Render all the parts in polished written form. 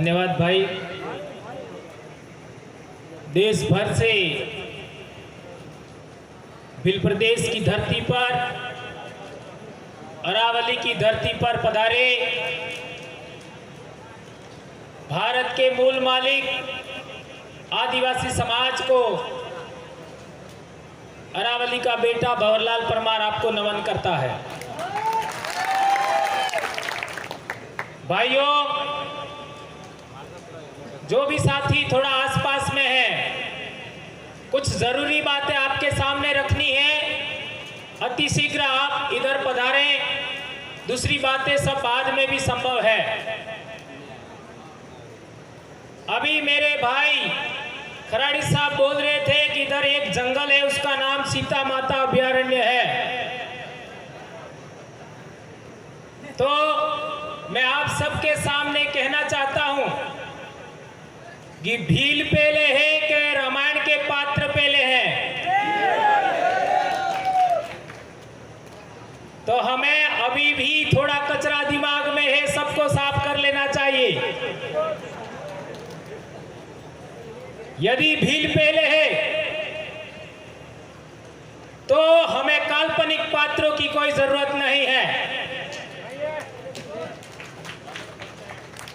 धन्यवाद भाई। देश भर से भिल प्रदेश की धरती पर, अरावली की धरती पर पधारे भारत के मूल मालिक आदिवासी समाज को अरावली का बेटा भंवरलाल परमार आपको नमन करता है। भाइयों, जो भी साथी थोड़ा आसपास में है, कुछ जरूरी बातें आपके सामने रखनी है, अति शीघ्र आप इधर पधारें। दूसरी बातें सब बाद में भी संभव है। अभी मेरे भाई खराड़ी साहब बोल रहे थे कि इधर एक जंगल है, उसका नाम सीता माता अभयारण्य है। तो मैं आप सबके सामने कहना चाहता हूं कि भील पहले है कि रामायण के पात्र पहले हैं। तो हमें अभी भी थोड़ा कचरा दिमाग में है, सबको साफ कर लेना चाहिए। यदि भील पहले है तो हमें काल्पनिक पात्रों की कोई जरूरत नहीं है।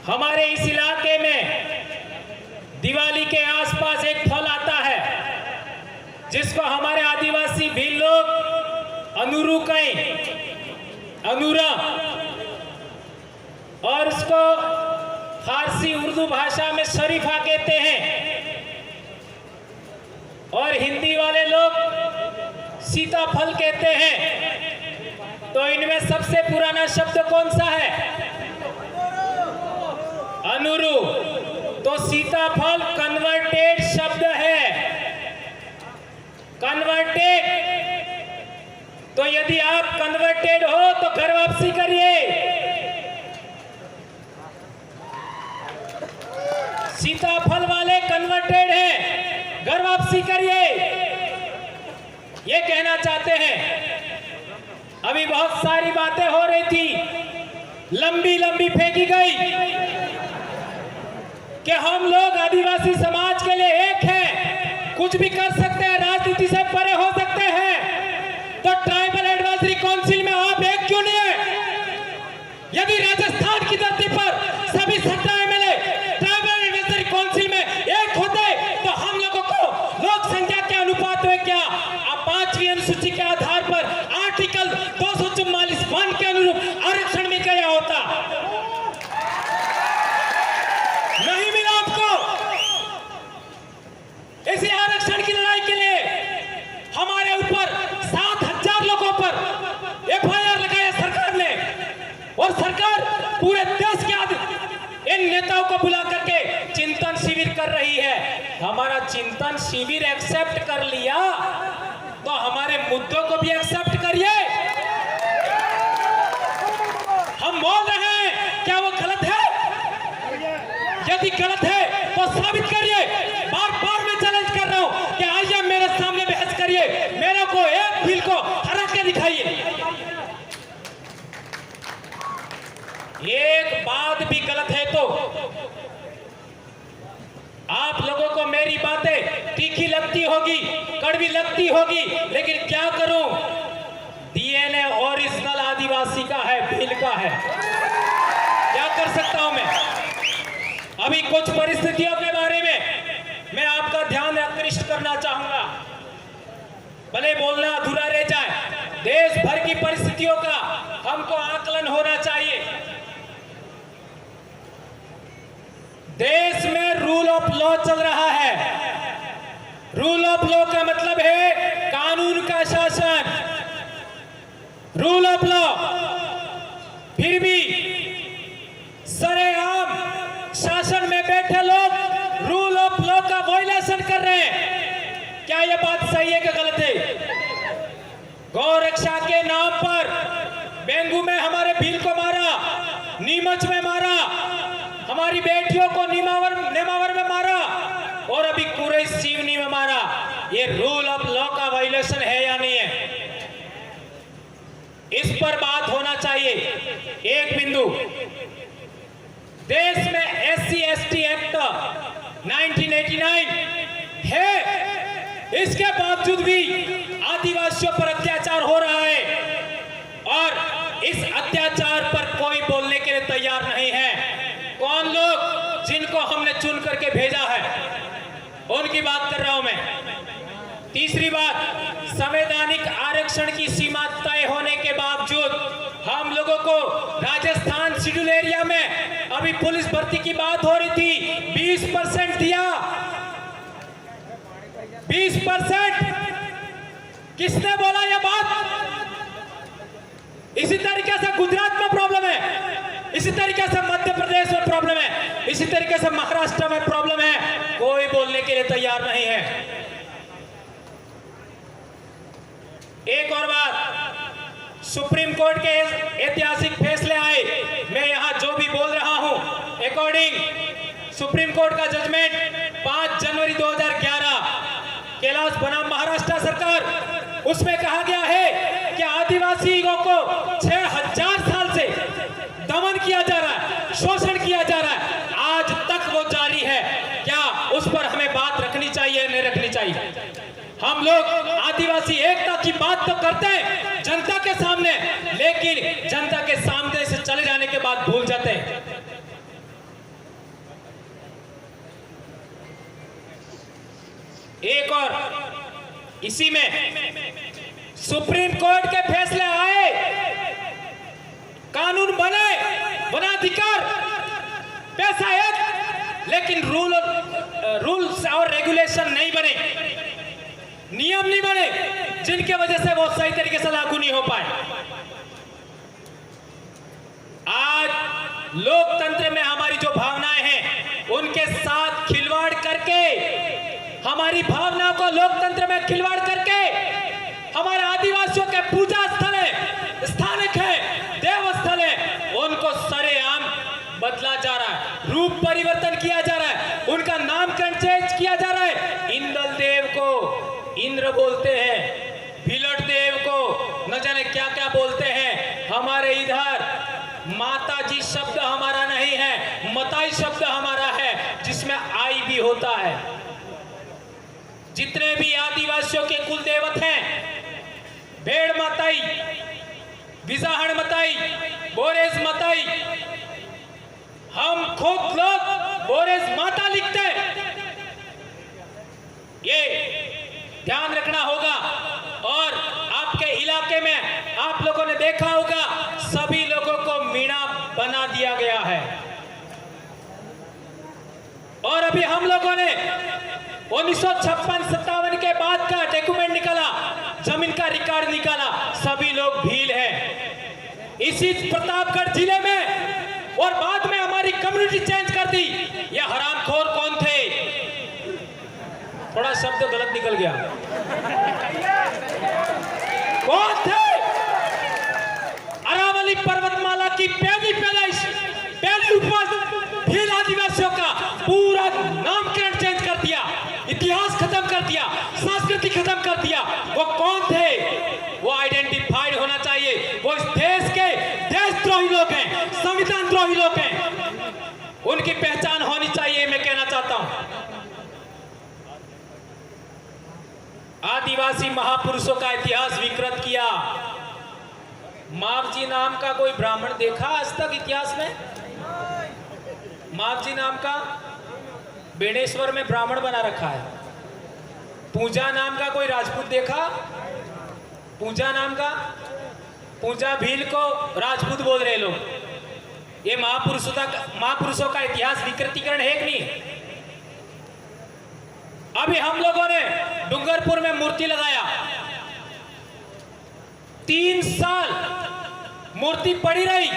हमारे इस इलाके में दिवाली के आसपास एक फल आता है जिसको हमारे आदिवासी भील लोग अनुरू कहें, अनुरा, और उसको फारसी उर्दू भाषा में शरीफा कहते हैं, और हिंदी वाले लोग सीताफल कहते हैं। तो इनमें सबसे पुराना शब्द कौन सा है? अनुरू। तो सीताफल कन्वर्टेड शब्द है, कन्वर्टेड। तो यदि आप कन्वर्टेड हो तो घर वापसी करिए। सीताफल वाले कन्वर्टेड हैं, घर वापसी करिए, ये कहना चाहते हैं। अभी बहुत सारी बातें हो रही थी, लंबी लंबी फेंकी गई कि हम लोग आदिवासी समाज के लिए एक हैं, कुछ भी कर सकते हैं, राजनीति से परे हो सकते हैं। तो ट्राइबल एडवाइजरी काउंसिल में आप एक क्यों नहीं है? यदि राजस्थान की धरती पर सभी 17 एमएलए ट्राइबल एडवाइजरी काउंसिल में एक होते तो हम लोगों को लोक संख्या के अनुपात में क्या 5वीं अनुसूची के आधार पर आर्टिकल 244(1) के अनुरूप आरक्षण में गया होता। नहीं मिला आपको। इसी आरक्षण की लड़ाई के लिए हमारे ऊपर 7,000 लोगों पर एफआईआर लगाया सरकार ने, और सरकार पूरे देश के इन नेताओं को बुला करके चिंतन शिविर कर रही है। हमारा चिंतन शिविर एक्सेप्ट कर लिया तो हमारे मुद्दों को भी एक्सेप्ट करिए। हम बोल रहे हैं, क्या वो गलत है? यदि गलत है तो साबित करिए। बार बार मैं चैलेंज कर रहा हूं कि आइए मेरे सामने बहस करिए, मेरे को एक बिल को हरा के दिखाइए। एक बात भी गलत है तो आप लोगों को मेरी बातें तीखी लगती होगी, कड़वी लगती होगी, लेकिन क्या करूं, डीएनए ओरिजिनल आदिवासी का है, भील का है। क्या कर सकता हूं मैं? अभी कुछ परिस्थितियों के बारे में मैं आपका ध्यान आकृष्ट करना चाहूंगा, भले बोलना अधूरा रह जाए। देश भर की परिस्थितियों का हमको आकलन होना चाहिए। देश में रूल ऑफ लॉ चल रहा है। रूल ऑफ लॉ का मतलब है कानून का शासन, रूल ऑफ लॉ। फिर भी सरेआम शासन में बैठे लोग रूल ऑफ लॉ का वायलेशन कर रहे हैं। क्या यह बात सही है कि गलत है? गौ रक्षा के नाम पर बेंगू में हमारे भील को मारा, नीमच में मारा, हमारी बेटियों को नेमावर में मारा, और अभी कुरैश सीवनी में मारा। ये रूल ऑफ लॉ का वायलेशन है या नहीं है? इस पर बात होना चाहिए। एक बिंदु, देश में SC ST एक्ट 1989 है, इसके बावजूद भी आदिवासियों पर अत्याचार हो रहा है और इस अत्याचार पर कोई बोलने के लिए तैयार नहीं है। कौन लोग जिनको हमने चुन करके भेजा है उनकी बात कर रहा हूं मैं। तीसरी बात, संवैधानिक आरक्षण की सीमा तय होने के बावजूद हम लोगों को राजस्थान शेड्यूल एरिया में अभी पुलिस भर्ती की बात हो रही थी, 20% दिया। 20% किसने बोला यह बात? इसी तरीके से गुजरात में प्रॉब्लम है, इसी तरीके से मध्य प्रदेश में प्रॉब्लम है, इसी तरीके से महाराष्ट्र में प्रॉब्लम है। कोई बोलने के लिए तैयार नहीं है। एक और बात, सुप्रीम कोर्ट के ऐतिहासिक फैसले आए। मैं यहां जो भी बोल रहा हूं अकॉर्डिंग सुप्रीम कोर्ट का जजमेंट 5 जनवरी 2011 कैलाश बनाम महाराष्ट्र सरकार, उसमें कहा गया है कि आदिवासियों को 6000 साल से दमन किया जा रहा है, शोषण किया जा रहा है, आज तक वो जारी है। क्या उस पर हमें बात रखनी चाहिए, नहीं रखनी चाहिए? हम लोग आदिवासी एकता की बात तो करते हैं जनता के सामने, लेकिन जनता के सामने से चले जाने के बाद भूल जाते हैं। एक और, इसी में सुप्रीम कोर्ट के फैसले आए, कानून बने, वनाधिकार पैसा एक, लेकिन रूल्स और रेगुलेशन नहीं बने, नियम नहीं बने, जिनके वजह से वो सही तरीके से लागू नहीं हो पाए। आज लोकतंत्र में हमारी जो भावनाएं हैं उनके साथ खिलवाड़ करके, हमारी भावनाओं को लोकतंत्र में खिलवाड़ करके हमारे आदिवासियों के पूजा स्थल है, स्थानिक है, देवस्थल है, उनको सरेआम बदला जा रहा है, रूप परिवर्तन किया जा रहा है, उनका नामकरण चेंज किया जा रहा है। इंदल देव को इंद्र बोलते हैं, भिलट देव को न जाने क्या क्या बोलते हैं। हमारे इधर माता जी शब्द हमारा नहीं है, मताई शब्द हमारा है, जिसमें आई भी होता है। जितने भी आदिवासियों के कुल देवत हैं, भेड़ माताई, विजाहण माताई, बोरेज माताई, हम खुद लोग बोरेज माता लिखते हैं। ये ध्यान रखना होगा। और आपके इलाके में आप लोगों ने देखा होगा, सभी लोगों को मीणा बना दिया गया है। और अभी हम लोगों ने 1956-57 के बाद का डॉक्यूमेंट निकाला, जमीन का रिकॉर्ड निकाला, सभी लोग भील है। इसी प्रतापगढ़ जिले में, और बाद में हमारी कम्युनिटी चेंज कर दी। ये हरामखोर कौन थे? थोड़ा शब्द गलत निकल गया। कौन थे? अरावली पर्वतमाला की पहली पैदाइश, पहली उपज भील आदिवासियों का पूरा नामकरण चेंज कर दिया, इतिहास खत्म कर दिया, संस्कृति खत्म कर दिया। वो कौन थे? वो आइडेंटिफाइड होना चाहिए। वो इस देश के देशद्रोही लोग हैं, संविधान द्रोही लोग हैं, उनकी पहचान होनी चाहिए। मैं कहना चाहता हूं, आदिवासी महापुरुषों का इतिहास विकृत किया। मावजी नाम का कोई ब्राह्मण देखा आज तक इतिहास में? मावजी नाम का बेणेश्वर में ब्राह्मण बना रखा है। पूजा नाम का कोई राजपूत देखा? पूजा नाम का, पूजा भील को राजपूत बोल रहे लोग। ये महापुरुषों का इतिहास विकृतीकरण है कि नहीं? अभी हम लोगों ने डूंगरपुर में मूर्ति लगाया, 3 साल मूर्ति पड़ी रही,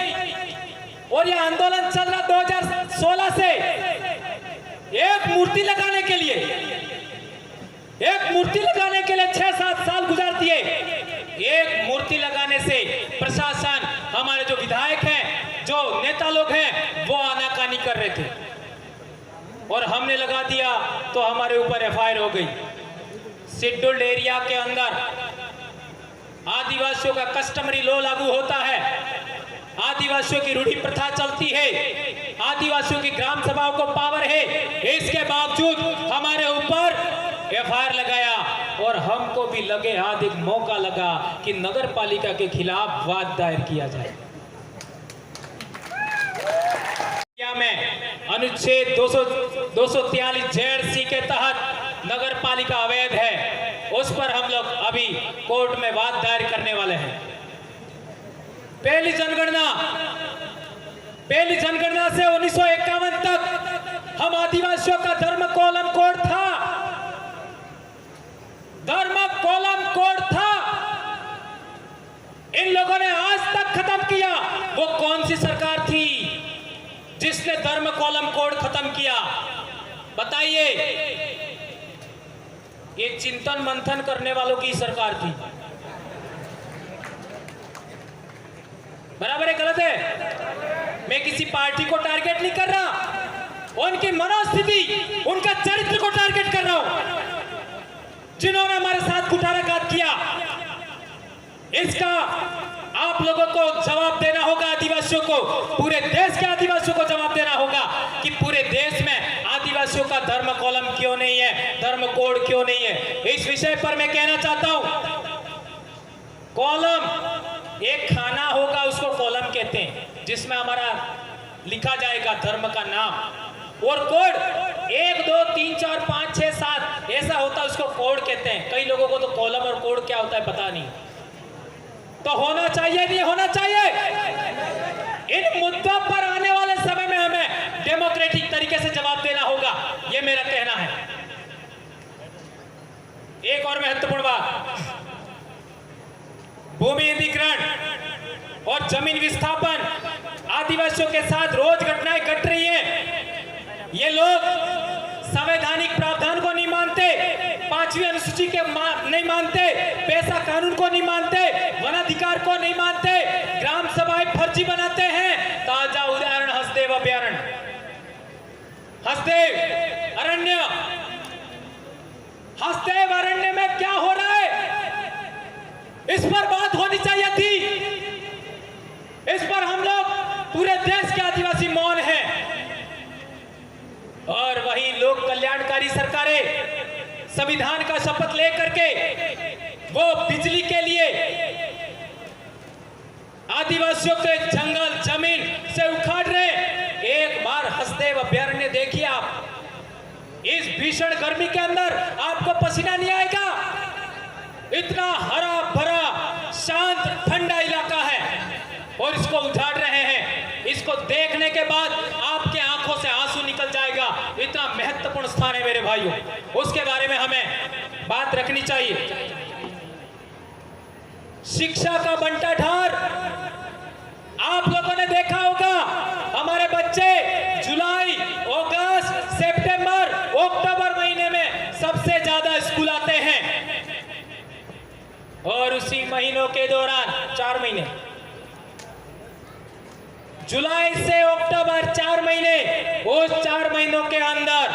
और यह आंदोलन चल रहा 2016 से। एक मूर्ति लगाने के लिए 6-7 साल गुजार दिए। एक मूर्ति लगाने से प्रशासन, हमारे जो विधायक हैं, जो नेता लोग हैं, वो आनाकानी कर रहे थे, और हमने लगा दिया तो हमारे ऊपर एफआईआर हो गई। शेड्यूल्ड एरिया के अंदर आदिवासियों का कस्टमरी लॉ लागू होता है, आदिवासियों की रूढ़ी प्रथा चलती है। आदिवासियों की ग्राम सभाओं को पावर है, इसके बावजूद हमारे ऊपर एफआईआर लगाया और हमको भी लगे हाथ एक मौका लगा कि नगर पालिका के खिलाफ वाद दायर किया जाए। में अनुच्छेद 243 ZC के तहत नगर पालिका अवैध है, उस पर हम लोग अभी कोर्ट में वाद दायर करने वाले हैं। पहली जनगणना से 1951 तक हम आदिवासियों का धर्म कॉलम कोड था, इन लोगों ने आज तक खत्म किया। वो कौन सी सरकार थी जिसने धर्म कॉलम कोड खत्म किया? बताइए। ये चिंतन मंथन करने वालों की सरकार थी। बराबर है, गलत है? मैं किसी पार्टी को टारगेट नहीं कर रहा, उनकी मनोस्थिति, उनका चरित्र को टारगेट कर रहा हूं, जिन्होंने हमारे साथ कुठाराघात किया। इसका आप लोगों को जवाब देना होगा, आदिवासियों को, पूरे देश के आदिवासियों को जवाब देना होगा कि पूरे देश में आदिवासियों का धर्म कॉलम क्यों नहीं है, धर्म कोड क्यों नहीं है। इस विषय पर मैं कहना चाहता हूं, कॉलम एक खाना होगा, उसको कॉलम कहते हैं, जिसमें हमारा लिखा जाएगा धर्म का नाम, और कोड 1 2 3 4 5 6 7 ऐसा होता है, उसको कोड कहते हैं। कई लोगों को तो कॉलम और कोड क्या होता है पता नहीं। तो होना चाहिए, नहीं होना चाहिए? इन मुद्दों पर आने वाले समय में हमें डेमोक्रेटिक तरीके से जवाब देना होगा, यह मेरा कहना है। एक और महत्वपूर्ण बात, भूमि अधिग्रहण और जमीन विस्थापन आदिवासियों के साथ रोज घटनाएं घट रही हैं। ये लोग संवैधानिक प्रावधान को नहीं मानते, 5वीं अनुसूची के नहीं मानते, पैसा कानून को नहीं मानते, वनाधिकार को नहीं मानते, ग्राम सभाएं फर्जी बनाते हैं। ताजा उदाहरण हसदेव अभयारण्य, हसदेव अरण्य में क्या हो रहा है, इस पर बात होनी चाहिए थी। इस पर हम लोग पूरे देश के आदिवासी मौन हैं। और वही लोक कल्याणकारी सरकारें संविधान का शपथ लेकर के वो बिजली के लिए आदिवासियों के जंगल जमीन से उखाड़ रहे। एक बार हसदेव अभयारण्य देखिए आप, इस भीषण गर्मी के अंदर आपको पसीना नहीं आएगा। इतना हरा भरा शांत ठंडा इलाका है और इसको उजाड़ रहे हैं। इसको देखने के बाद आपके आंखों से आंसू निकल जाएगा। इतना महत्वपूर्ण स्थान है मेरे भाइयों, उसके बारे में हमें बात रखनी चाहिए। शिक्षा का बंटाढार आप लोगों ने देखा होगा, हमारे बच्चे जुलाई, अगस्त, सितंबर, अक्टूबर महीने में सबसे ज्यादा स्कूल आते हैं और उसी महीनों के दौरान 4 महीने, जुलाई से अक्टूबर 4 महीने, उस 4 महीनों के अंदर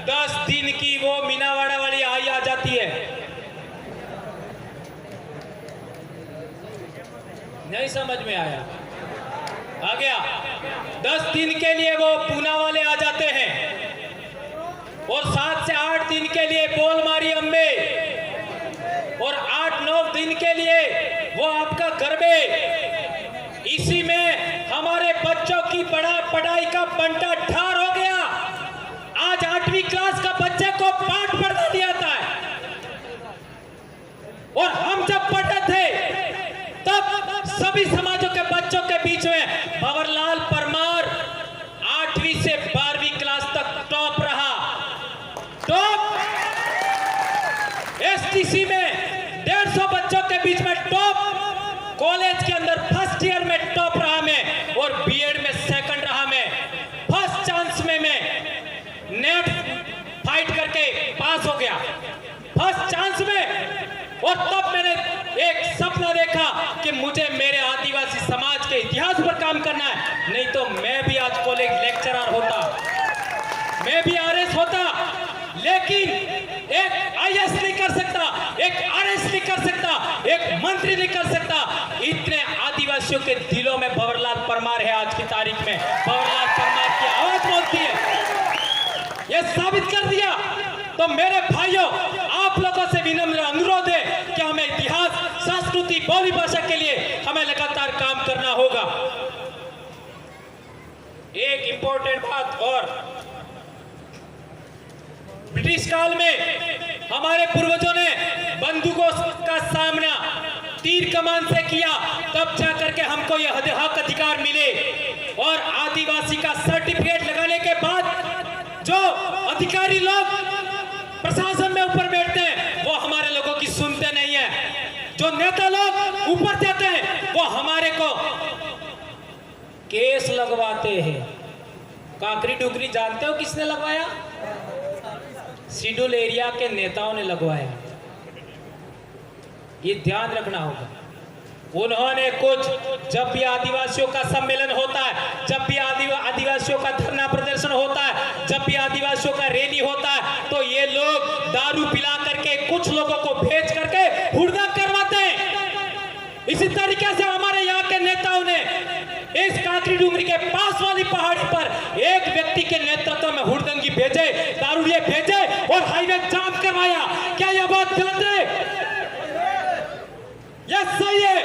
10 दिन की वो मीनावाड़ा वाली आई आ जाती है। नहीं समझ में आया? आ गया? 10 दिन के लिए वो पूना वाले आ जाते हैं और 7 से 8 दिन के लिए बोलमारी अम्बे और 8-9 दिन के लिए वो आपका गरबे। इसी में हमारे बच्चों की पढ़ाई का बंटा ठार हो गया। आज 8वीं क्लास का बच्चे को पाठ पढ़ना नहीं आता है और हम जब पढ़ते थे तब सभी समाजों के बच्चों के बीच में भंवरलाल परमार 8वीं से 12वीं क्लास तक टॉप रहा। टॉप एसटीसी में 150 बच्चों के बीच में टॉप, कॉलेज के अंदर फर्स्ट ईयर में टॉप रहा मैं और बीएड में सेकंड रहा मैं। फर्स्ट चांस में मैं नेट फाइट करके पास हो गया, फर्स्ट चांस में। और तब मैंने एक सपना देखा कि मुझे मेरे आदिवासी समाज के इतिहास पर काम करना है, नहीं तो मैं भी आज कॉलेज लेक्चरर होता, मैं भी आरएस होता, लेकिन एक आईएएस नहीं कर सकता, एक आरएस नहीं कर सकता, एक मंत्री नहीं कर सकता। इतने आदिवासियों के दिलों में भंवरलाल परमार है आज की तारीख में। भंवरलाल परमार साबित कर दिया। तो मेरे भाइयों, आप लोगों से विनम्र अनुरोध है कि हमें इतिहास, संस्कृति, बोली भाषा के लिए हमें लगातार काम करना होगा। एक इंपॉर्टेंट बात और, ब्रिटिश काल में हमारे पूर्वजों ने बंदूकों का सामना तीर कमान से किया, तब जाकर के हमको यह हक अधिकार मिले। और आदिवासी का सर्टिफिकेट लगाने के बाद जो अधिकारी लोग प्रशासन में ऊपर बैठते हैं वो हमारे लोगों की सुनते नहीं है। जो नेता लोग ऊपर जाते हैं वो हमारे को केस लगवाते हैं। काकरी डुगरी जानते हो किसने लगवाया? शेड्यूल एरिया के नेताओं ने लगवाया। ये ध्यान रखना होगा। उन्होंने कुछ, जब भी आदिवासियों का सम्मेलन होता है, जब भी आदिवासियों का धरना प्रदर्शन होता है, जब भी आदिवासियों का रैली होता है, तो ये लोग दारू पिला करके कुछ लोगों को भेज करके हुड़दंग करवाते हैं। इसी तरीके से हमारे यहाँ के नेताओं ने इस काकरी डुंगरी के पास वाली पहाड़ी पर एक व्यक्ति के नेतृत्व में हुड़दंगी भेजे, दारूड़िए भेजे और हाईवे जाम करवाया। क्या यह बात गलत है? यह सही है।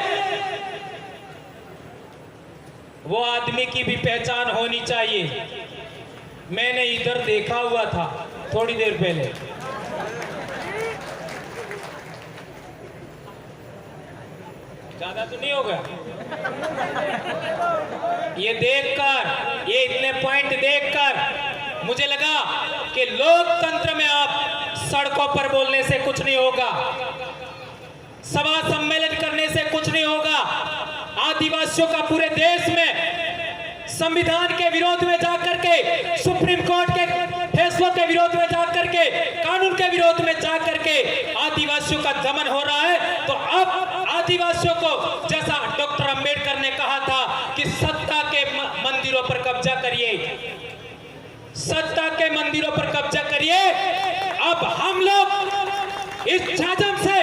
वो आदमी की भी पहचान होनी चाहिए। मैंने इधर देखा हुआ था थोड़ी देर पहले, ज्यादा तो नहीं होगा। ये देखकर, ये इतने पॉइंट देखकर मुझे लगा कि लोकतंत्र में आप सड़कों पर बोलने से कुछ नहीं होगा, सभा सम्मेलन करने से कुछ नहीं होगा। आदिवासियों का पूरे देश में संविधान के विरोध में जाकर के, सुप्रीम कोर्ट के फैसलों के विरोध में जाकर के, कानून के विरोध में जाकर के आदिवासियों का दमन हो रहा है। तो अब आदिवासियों को, जैसा डॉक्टर अंबेडकर ने कहा था कि सत्ता के मंदिरों पर कब्जा करिए, सत्ता के मंदिरों पर कब्जा करिए। अब हम लोग इस झाझम से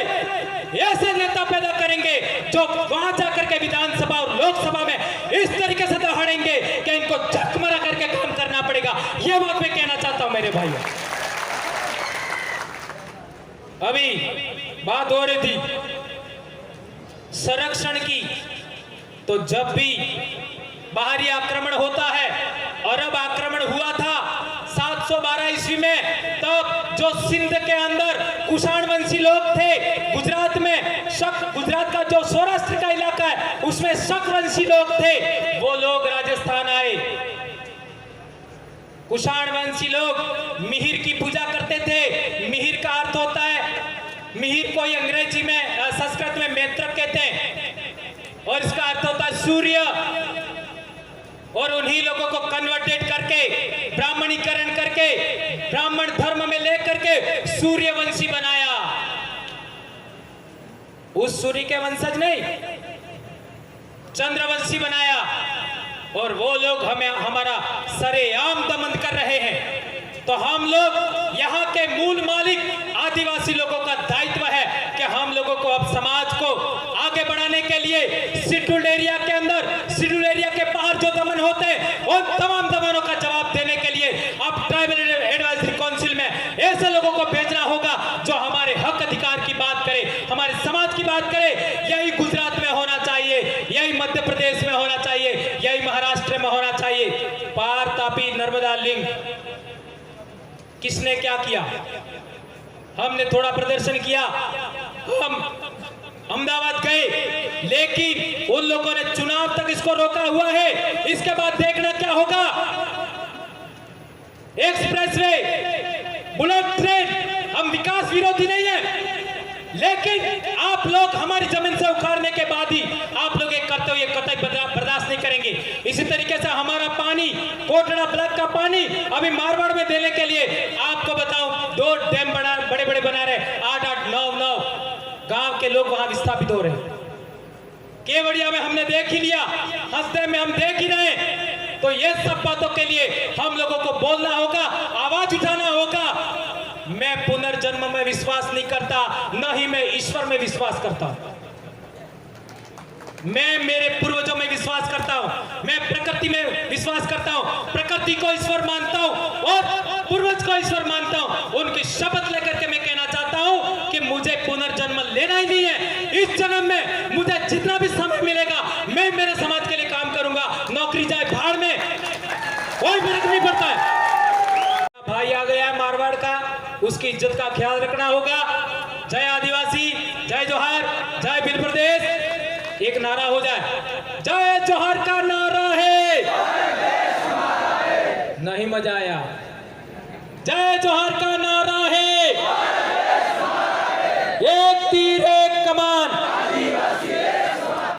ऐसे नेता पैदा करेंगे जो वहां जाकर के विधानसभा और लोकसभा में इस तरीके से दहाड़ेंगे कि इनको झकमरा करके काम करना पड़ेगा। यह बात मैं कहना चाहता हूं मेरे भाइयों। अभी बात हो रही थी संरक्षण की, तो जब भी बाहरी आक्रमण होता है, अरब आक्रमण हुआ था 712 ईस्वी में, तब जो सिंध के अंदर कुषाण वंशी लोग थे, गुजरात में गुजरात का जो सौराष्ट्र का इलाका है उसमें शक वंशी लोग थे, वो लोग राजस्थान आए। कुषाण वंशी लोग मिहिर की पूजा करते थे। मिहिर का अर्थ होता है, मिहिर को अंग्रेजी में, संस्कृत में मैत्रक कहते हैं और इसका अर्थ होता है सूर्य। और उन्हीं लोगों को कन्वर्टेड करके, ब्राह्मणीकरण करके, ब्राह्मण धर्म में लेकर के सूर्यवंशी बनाया। उस सूर्य के वंशज नहीं, चंद्रवंशी बनाया। और वो लोग हमें, हमारा सरेआम दमन कर रहे हैं। तो हम लोग यहाँ के मूल मालिक आदिवासी लोगों का दायित्व है कि हम लोगों को अब समाज को आगे बढ़ाने के लिए शेड्यूल्ड एरिया के अंदर, शेड्यूल्ड एरिया के बाहर जो दमन होते हैं उन तमाम दमनों का जवाब देने के लिए अब ट्राइबल एडवाइजरी काउंसिल में ऐसे लोगों को भेजना होगा जो हमारे हक अधिकार की बात करे, हमारे समाज की बात करे। यही गुजरात में होना चाहिए, यही मध्य प्रदेश में होना चाहिए, यही महाराष्ट्र में होना चाहिए। पार तापी नर्मदा लिंक किसने क्या किया? हमने थोड़ा प्रदर्शन किया, हम अहमदाबाद गए, लेकिन उन लोगों ने चुनाव तक इसको रोका हुआ है। इसके बाद देखना क्या होगा। एक्सप्रेसवे, बुलेट ट्रेन, हम विकास विरोधी नहीं है, लेकिन आप लोग हमारी जमीन से उखाड़ने के बाद ही आप लोग एक करते हुए कतई बर्दाश्त नहीं करेंगे। इसी तरीके से हमारा पानी, कोटड़ा ब्लॉक का पानी अभी मारवाड़ में देने के लिए आपको बताऊं 2 डैम बड़े बड़े बना रहे, 8-8, 9-9 गांव के लोग वहां विस्थापित हो रहे हैं। केवड़िया में हमने देख ही लिया, हंसदे में हम देख ही रहे। तो ये सब बातों के लिए हम लोगों को बोलना होगा, आवाज उठाना होगा। मैं पुनर्जन्म में विश्वास नहीं करता, न ही मैं ईश्वर में विश्वास करता हूं। मैं मेरे पूर्वजों में विश्वास करता हूं, मैं प्रकृति में विश्वास करता हूं, प्रकृति को ईश्वर मानता हूं और पूर्वज को ईश्वर मानता हूं, उनकी शपथ लेकर के मैं कहना चाहता हूं कि मुझे पुनर्जन्म लेना ही नहीं है। इस जन्म में मुझे जितना भी समय मिलेगा मैं मेरे समाज के लिए काम करूंगा। नौकरी जाए भाड़ में, कोई फर्क नहीं पड़ता है। भाई आ गया है मारवाड़ का, उसकी इज्जत का ख्याल रखना होगा। जय आदिवासी, जय जोहार, जय भील प्रदेश। एक नारा हो जाए, जय जोहार का नारा।